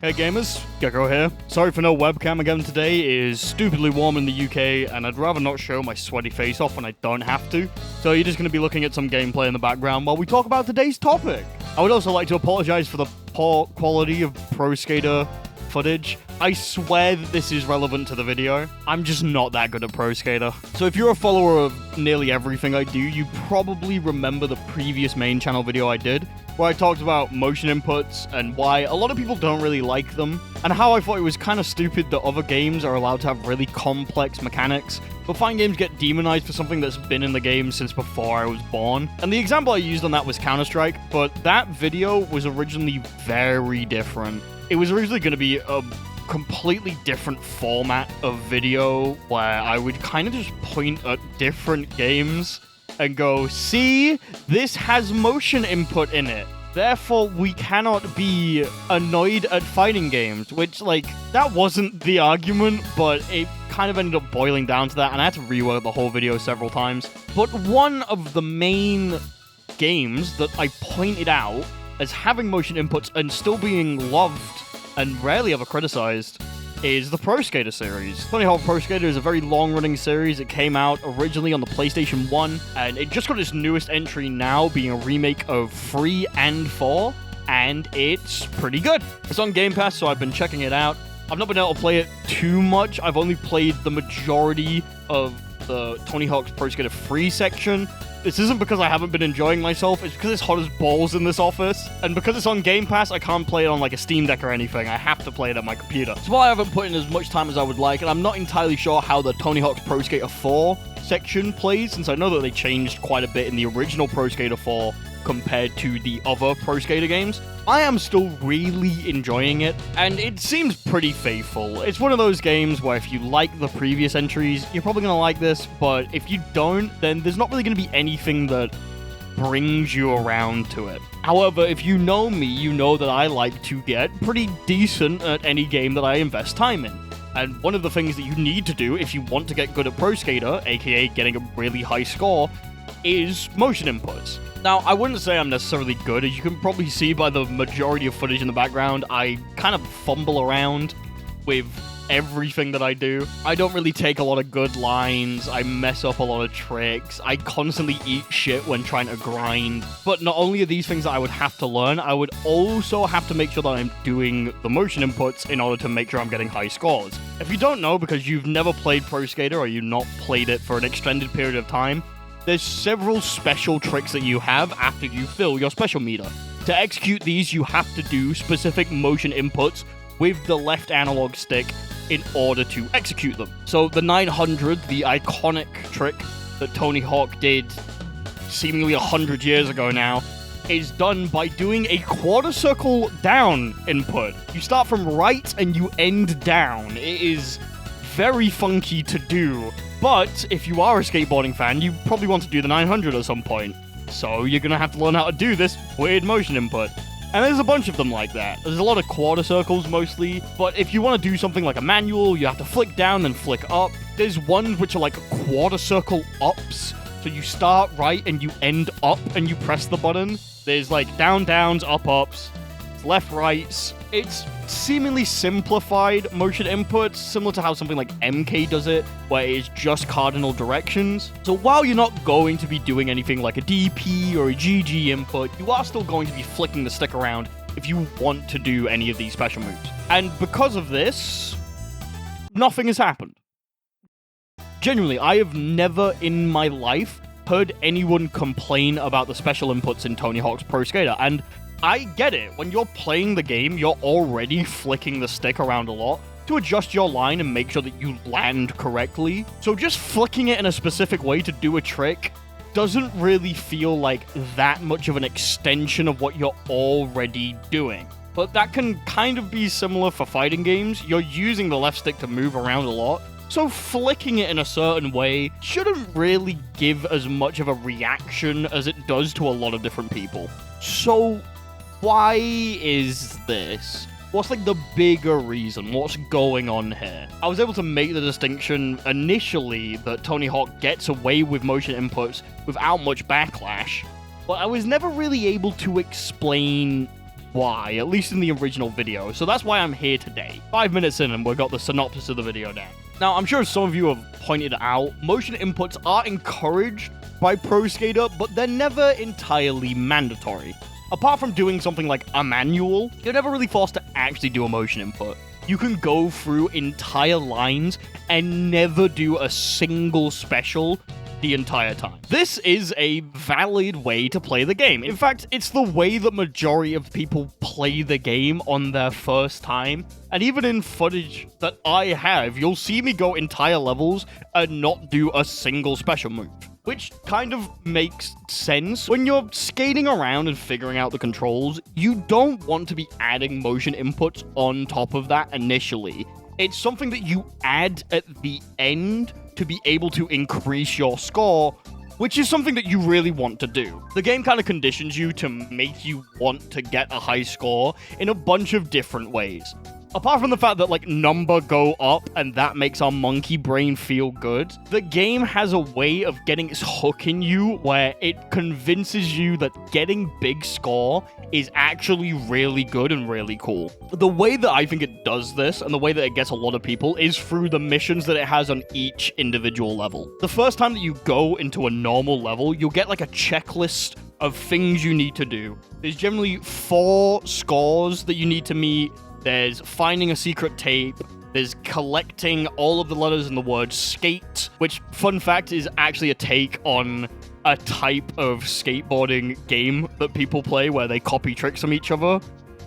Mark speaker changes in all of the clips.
Speaker 1: Hey gamers, Gecko here. Sorry for no webcam again today. It is stupidly warm in the UK and I'd rather not show my sweaty face off when I don't have to. So you're just going to be looking at some gameplay in the background while we talk about today's topic. I would also like to apologize for the poor quality of Pro Skater footage. I swear that this is relevant to the video. I'm just not that good at Pro Skater. So if you're a follower of nearly everything I do, you probably remember the previous main channel video I did, where I talked about motion inputs and why a lot of people don't really like them, and how I thought it was kind of stupid that other games are allowed to have really complex mechanics, but fighting games get demonized for something that's been in the game since before I was born. And the example I used on that was Counter-Strike, but that video was originally very different. It was originally going to be a completely different format of video where I would kind of just point at different games and go, see, this has motion input in it. Therefore, we cannot be annoyed at fighting games, which, like, that wasn't the argument, but it kind of ended up boiling down to that, and I had to rework the whole video several times. But one of the main games that I pointed out as having motion inputs and still being loved and rarely ever criticized is the Pro Skater series. Tony Hawk Pro Skater is a very long-running series. It came out originally on the PlayStation 1, and it just got its newest entry now, being a remake of 3 and 4, and it's pretty good. It's on Game Pass, so I've been checking it out. I've not been able to play it too much. I've only played the majority of the Tony Hawk's Pro Skater 3 section. This isn't because I haven't been enjoying myself, it's because it's hot as balls in this office, and because it's on Game Pass, I can't play it on like a Steam Deck or anything. I have to play it on my computer. So while I haven't put in as much time as I would like, and I'm not entirely sure how the Tony Hawk's Pro Skater 4 section plays, since I know that they changed quite a bit in the original Pro Skater 4 compared to the other Pro Skater games, I am still really enjoying it, and it seems pretty faithful. It's one of those games where if you like the previous entries, you're probably going to like this, but if you don't, then there's not really going to be anything that brings you around to it. However, if you know me, you know that I like to get pretty decent at any game that I invest time in. And one of the things that you need to do if you want to get good at Pro Skater, aka getting a really high score, is motion inputs. Now, I wouldn't say I'm necessarily good. As you can probably see by the majority of footage in the background, I kind of fumble around with everything that I do. I don't really take a lot of good lines. I mess up a lot of tricks. I constantly eat shit when trying to grind. But not only are these things that I would have to learn, I would also have to make sure that I'm doing the motion inputs in order to make sure I'm getting high scores. If you don't know, because you've never played Pro Skater or you've not played it for an extended period of time, there's several special tricks that you have after you fill your special meter. To execute these, you have to do specific motion inputs with the left analog stick in order to execute them. So the 900, the iconic trick that Tony Hawk did seemingly 100 years ago now, is done by doing a quarter circle down input. You start from right and you end down. It is very funky to do. But if you are a skateboarding fan, you probably want to do the 900 at some point. So you're going to have to learn how to do this weird motion input. And there's a bunch of them like that. There's a lot of quarter circles mostly, but if you want to do something like a manual, you have to flick down and flick up. There's ones which are like quarter circle ups. So you start right and you end up and you press the button. There's like down downs, up ups, left rights. It's seemingly simplified motion inputs, similar to how something like MK does it, where it is just cardinal directions. So while you're not going to be doing anything like a DP or a GG input, you are still going to be flicking the stick around if you want to do any of these special moves. And because of this, nothing has happened. Genuinely, I have never in my life heard anyone complain about the special inputs in Tony Hawk's Pro Skater, and I get it. When you're playing the game, you're already flicking the stick around a lot to adjust your line and make sure that you land correctly. So just flicking it in a specific way to do a trick doesn't really feel like that much of an extension of what you're already doing. But that can kind of be similar for fighting games. You're using the left stick to move around a lot, so flicking it in a certain way shouldn't really give as much of a reaction as it does to a lot of different people. So why is this? What's like the bigger reason? What's going on here? I was able to make the distinction initially that Tony Hawk gets away with motion inputs without much backlash, but I was never really able to explain why, at least in the original video. So that's why I'm here today. 5 minutes in and we've got the synopsis of the video down. Now, I'm sure some of you have pointed out, motion inputs are encouraged by Pro Skater, but they're never entirely mandatory. Apart from doing something like a manual, you're never really forced to actually do a motion input. You can go through entire lines and never do a single special the entire time. This is a valid way to play the game. In fact, it's the way that majority of people play the game on their first time. And even in footage that I have, you'll see me go entire levels and not do a single special move. Which kind of makes sense. When you're skating around and figuring out the controls, you don't want to be adding motion inputs on top of that initially. It's something that you add at the end to be able to increase your score, which is something that you really want to do. The game kind of conditions you to make you want to get a high score in a bunch of different ways. Apart from the fact that, like, number go up and that makes our monkey brain feel good, the game has a way of getting its hook in you where it convinces you that getting big score is actually really good and really cool. The way that I think it does this, and the way that it gets a lot of people, is through the missions that it has on each individual level. The first time that you go into a normal level, you'll get, like, a checklist of things you need to do. There's generally 4 scores that you need to meet. There's finding a secret tape. There's collecting all of the letters in the word skate, which, fun fact, is actually a take on a type of skateboarding game that people play where they copy tricks from each other.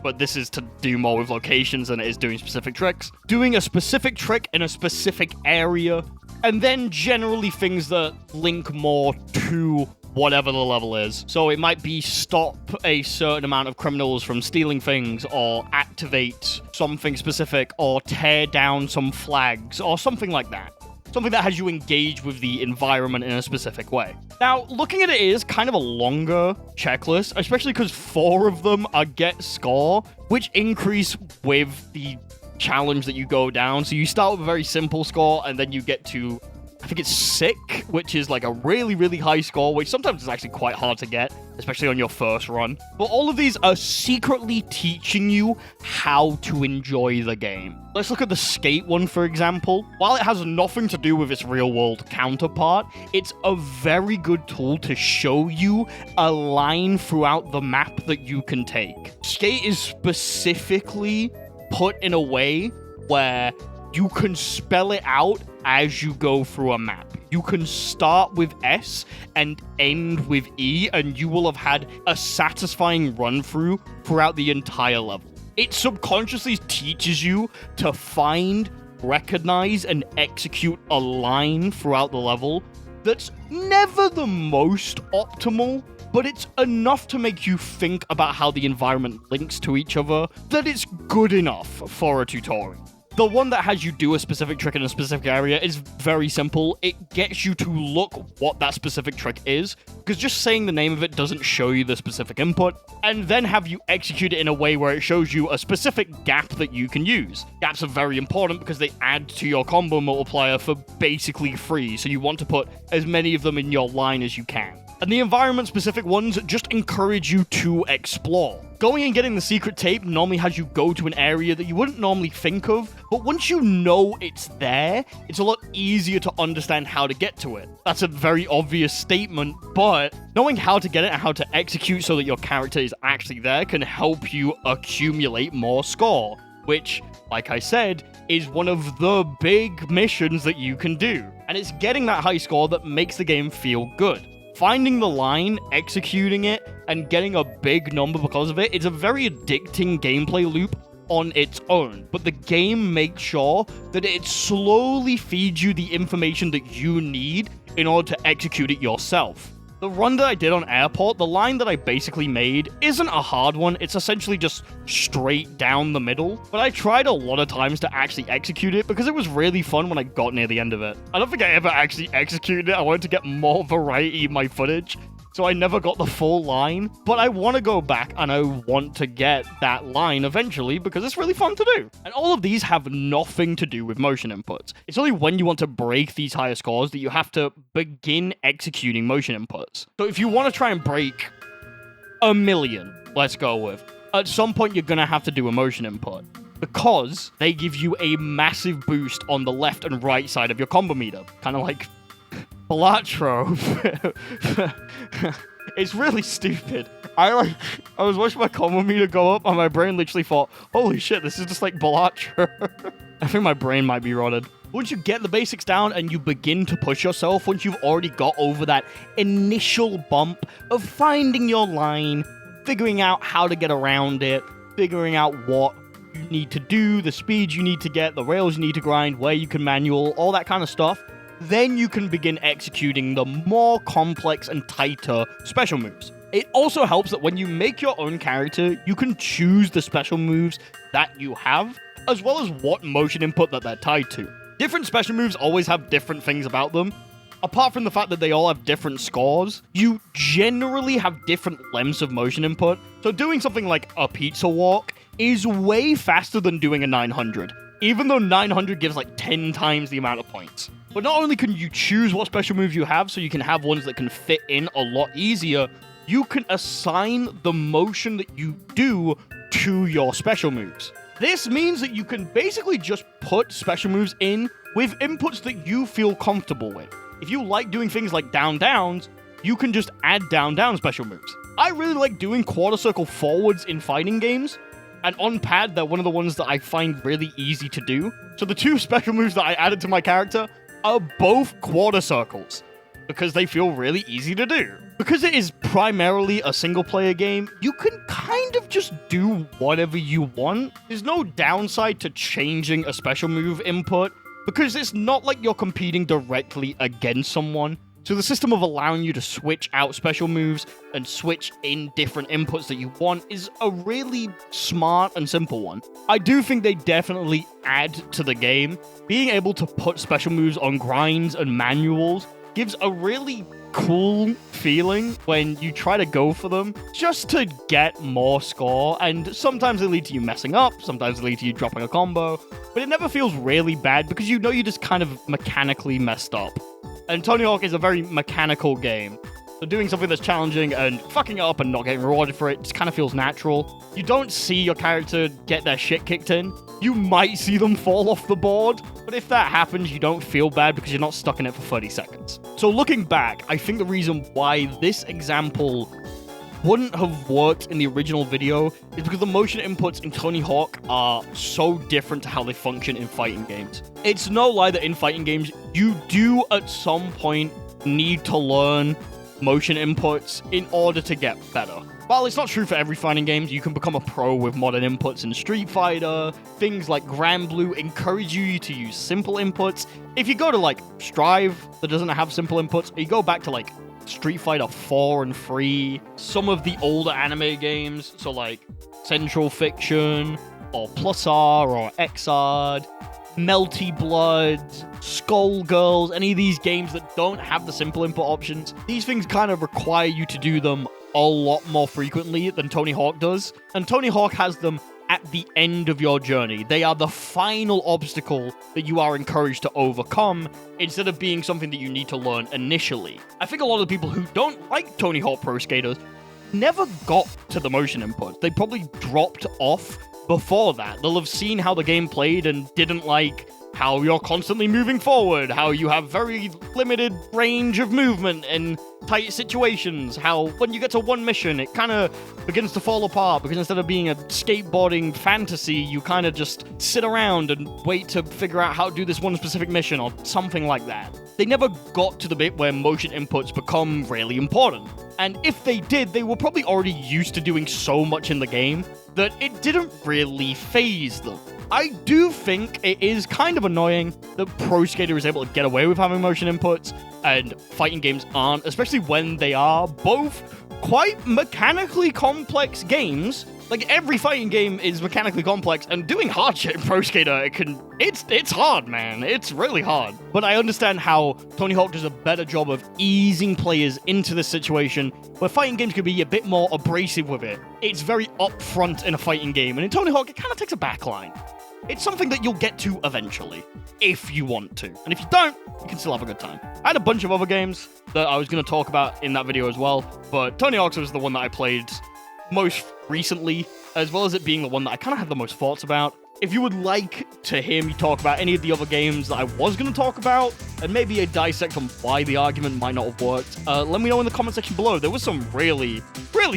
Speaker 1: But this is to do more with locations than it is doing specific tricks. Doing a specific trick in a specific area, and then generally things that link more to whatever the level is. So it might be stop a certain amount of criminals from stealing things, or activate something specific, or tear down some flags, or something like that. Something that has you engage with the environment in a specific way. Now, looking at it is kind of a longer checklist, especially because 4 of them are get score, which increase with the challenge that you go down. So you start with a very simple score, and then you get to, I think it's sick, which is like a really, really high score, which sometimes is actually quite hard to get, especially on your first run. But all of these are secretly teaching you how to enjoy the game. Let's look at the skate one, for example. While it has nothing to do with its real-world counterpart, it's a very good tool to show you a line throughout the map that you can take. Skate is specifically put in a way where you can spell it out as you go through a map. You can start with S and end with E, and you will have had a satisfying run-through throughout the entire level. It subconsciously teaches you to find, recognize, and execute a line throughout the level that's never the most optimal, but it's enough to make you think about how the environment links to each other that it's good enough for a tutorial. The one that has you do a specific trick in a specific area is very simple. It gets you to look what that specific trick is, because just saying the name of it doesn't show you the specific input, and then have you execute it in a way where it shows you a specific gap that you can use. Gaps are very important because they add to your combo multiplier for basically free, so you want to put as many of them in your line as you can. And the environment-specific ones just encourage you to explore. Going and getting the secret tape normally has you go to an area that you wouldn't normally think of, but once you know it's there, it's a lot easier to understand how to get to it. That's a very obvious statement, but knowing how to get it and how to execute so that your character is actually there can help you accumulate more score, which, like I said, is one of the big missions that you can do. And it's getting that high score that makes the game feel good. Finding the line, executing it, and getting a big number because of it is a very addicting gameplay loop on its own. But the game makes sure that it slowly feeds you the information that you need in order to execute it yourself. The run that I did on Airport, the line that I basically made isn't a hard one. It's essentially just straight down the middle. But I tried a lot of times to actually execute it because it was really fun when I got near the end of it. I don't think I ever actually executed it. I wanted to get more variety in my footage, so I never got the full line. But I want to go back and I want to get that line eventually because it's really fun to do. And all of these have nothing to do with motion inputs. It's only when you want to break these higher scores that you have to begin executing motion inputs. So if you want to try and break 1 million, let's go with, at some point you're gonna have to do a motion input, because they give you a massive boost on the left and right side of your combo meter. Kind of like Balatro. It's really stupid. I was watching my combo meter go up and my brain literally thought, holy shit, this is just like Balatro. I think my brain might be rotted. Once you get the basics down and you begin to push yourself, once you've already got over that initial bump of finding your line, figuring out how to get around it, figuring out what you need to do, the speeds you need to get, the rails you need to grind, where you can manual, all that kind of stuff, then you can begin executing the more complex and tighter special moves. It also helps that when you make your own character, you can choose the special moves that you have, as well as what motion input that they're tied to. Different special moves always have different things about them. Apart from the fact that they all have different scores, you generally have different lengths of motion input. So doing something like a pizza walk is way faster than doing a 900, even though 900 gives like 10 times the amount of points. But not only can you choose what special moves you have, so you can have ones that can fit in a lot easier, you can assign the motion that you do to your special moves. This means that you can basically just put special moves in with inputs that you feel comfortable with. If you like doing things like down-downs, you can just add down-down special moves. I really like doing quarter circle forwards in fighting games, and on pad, they're one of the ones that I find really easy to do. So the two special moves that I added to my character are both quarter circles, because they feel really easy to do. Because it is primarily a single-player game, you can kind of just do whatever you want. There's no downside to changing a special move input, because it's not like you're competing directly against someone. So the system of allowing you to switch out special moves and switch in different inputs that you want is a really smart and simple one. I do think they definitely add to the game. Being able to put special moves on grinds and manuals gives a really cool feeling when you try to go for them just to get more score, and sometimes they lead to you messing up, sometimes they lead to you dropping a combo, but it never feels really bad because you know you just kind of mechanically messed up. And Tony Hawk is a very mechanical game, so doing something that's challenging and fucking it up and not getting rewarded for it just kind of feels natural. You don't see your character get their shit kicked in. You might see them fall off the board, but if that happens, you don't feel bad because you're not stuck in it for 30 seconds. So looking back, I think the reason why this example wouldn't have worked in the original video is because the motion inputs in Tony Hawk are so different to how they function in fighting games. It's no lie that in fighting games, you do at some point need to learn motion inputs in order to get better. While it's not true for every fighting game, you can become a pro with modern inputs in Street Fighter. Things like Granblue encourage you to use simple inputs. If you go to like Strive that doesn't have simple inputs, or you go back to like Street Fighter 4 and 3, some of the older anime games, so like Central Fiction, or Plus R, or Xrd, Melty Blood, Skullgirls, any of these games that don't have the simple input options, these things kind of require you to do them a lot more frequently than Tony Hawk does. And Tony Hawk has them at the end of your journey. They are the final obstacle that you are encouraged to overcome, instead of being something that you need to learn initially. I think a lot of the people who don't like Tony Hawk Pro Skaters never got to the motion input. They probably dropped off before that. They'll have seen how the game played and didn't like how you're constantly moving forward, how you have very limited range of movement in tight situations, how when you get to one mission, it kind of begins to fall apart because instead of being a skateboarding fantasy, you kind of just sit around and wait to figure out how to do this one specific mission or something like that. They never got to the bit where motion inputs become really important. And if they did, they were probably already used to doing so much in the game that it didn't really faze them. I do think it is kind of annoying that Pro Skater is able to get away with having motion inputs and fighting games aren't, especially when they are both quite mechanically complex games. Like, every fighting game is mechanically complex, and doing hard shit in Pro Skater, it's hard, man. It's really hard. But I understand how Tony Hawk does a better job of easing players into this situation where fighting games could be a bit more abrasive with it. It's very upfront in a fighting game, and in Tony Hawk, it kind of takes a backline. It's something that you'll get to eventually, if you want to. And if you don't, you can still have a good time. I had a bunch of other games that I was going to talk about in that video as well, but Tony Hawk's was the one that I played most recently, as well as it being the one that I kind of have the most thoughts about. If you would like to hear me talk about any of the other games that I was going to talk about, and maybe a dissect on why the argument might not have worked, let me know in the comment section below. There was some really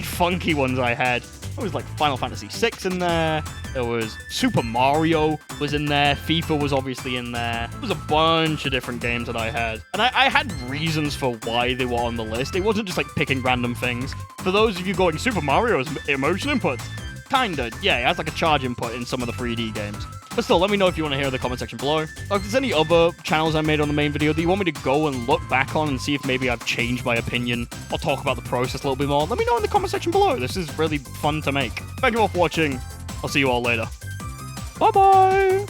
Speaker 1: funky ones I had. There was like Final Fantasy VI in there. There was Super Mario was in there. FIFA was obviously in there. There was a bunch of different games that I had. And I had reasons for why they were on the list. It wasn't just like picking random things. For those of you going, Super Mario's emotion inputs. Kinda, yeah, it has like a charge input in some of the 3D games. But still, let me know if you want to hear in the comment section below. If there's any other channels I made on the main video that you want me to go and look back on and see if maybe I've changed my opinion or talk about the process a little bit more, let me know in the comment section below. This is really fun to make. Thank you all for watching. I'll see you all later. Bye-bye!